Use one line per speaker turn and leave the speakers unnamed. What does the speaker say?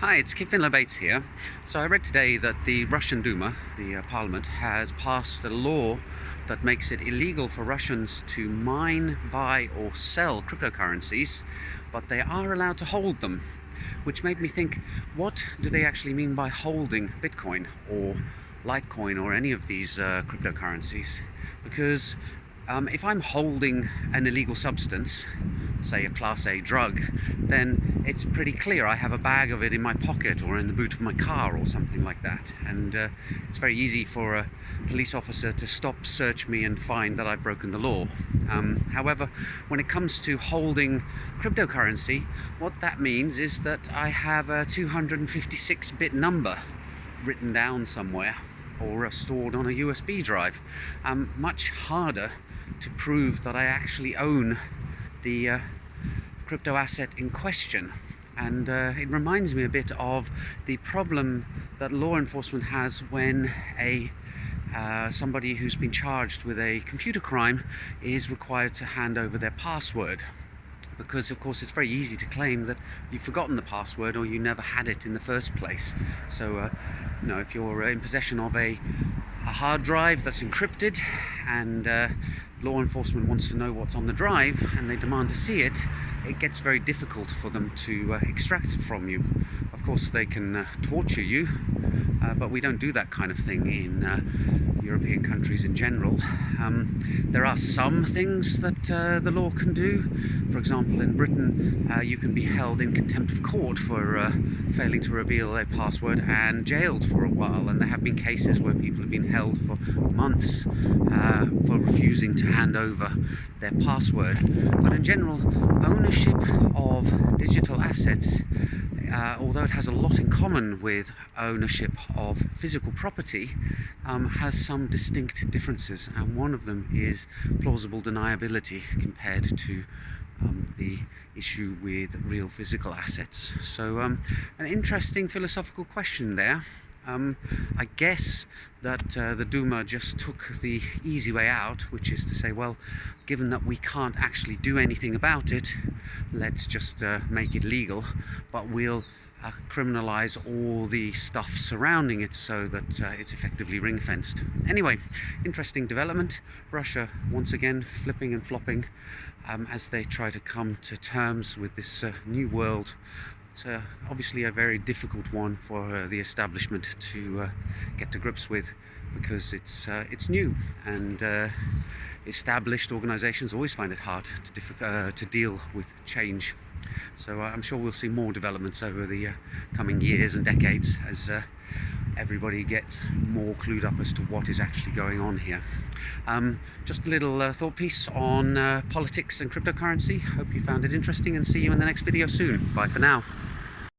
Hi, it's Finlay Bates here. So I read today that the Russian Duma, the parliament, has passed a law that makes it illegal for Russians to mine, buy or sell cryptocurrencies, but they are allowed to hold them. Which made me think, what do they actually mean by holding Bitcoin or Litecoin or any of these cryptocurrencies? Because if I'm holding an illegal substance, say a Class A drug, then it's pretty clear. I have a bag of it in my pocket or in the boot of my car or something like that. And it's very easy for a police officer to stop, search me and find that I've broken the law. However, when it comes to holding cryptocurrency, what that means is that I have a 256-bit number written down somewhere or stored on a USB drive. Much harder to prove that I actually own the crypto asset in question. And it reminds me a bit of the problem that law enforcement has when somebody who's been charged with a computer crime is required to hand over their password. Because of course it's very easy to claim that you've forgotten the password or you never had it in the first place. So if you're in possession of a hard drive that's encrypted and law enforcement wants to know what's on the drive and they demand to see it, it gets very difficult for them to extract it from you. Of course they can torture you, but we don't do that kind of thing in European countries in general. There are some things that the law can do. For example, in Britain you can be held in contempt of court for failing to reveal a password and jailed for a while, and there have been cases where people have been held for months for refusing to hand over their password. But in general, ownership of digital assets, although it has a lot in common with ownership of physical property, has some distinct differences, and one of them is plausible deniability compared to the issue with real physical assets. So an interesting philosophical question there. I guess that the Duma just took the easy way out, which is to say, well, given that we can't actually do anything about it, let's just make it legal, but we'll criminalize all the stuff surrounding it so that it's effectively ring-fenced. Anyway, interesting development. Russia once again flipping and flopping as they try to come to terms with this new world. It's obviously a very difficult one for the establishment to get to grips with, because it's new, and established organizations always find it hard to deal with change. So I'm sure we'll see more developments over the coming years and decades as everybody gets more clued up as to what is actually going on here. Just a little thought piece on politics and cryptocurrency. Hope you found it interesting, and see you in the next video soon. Bye for now.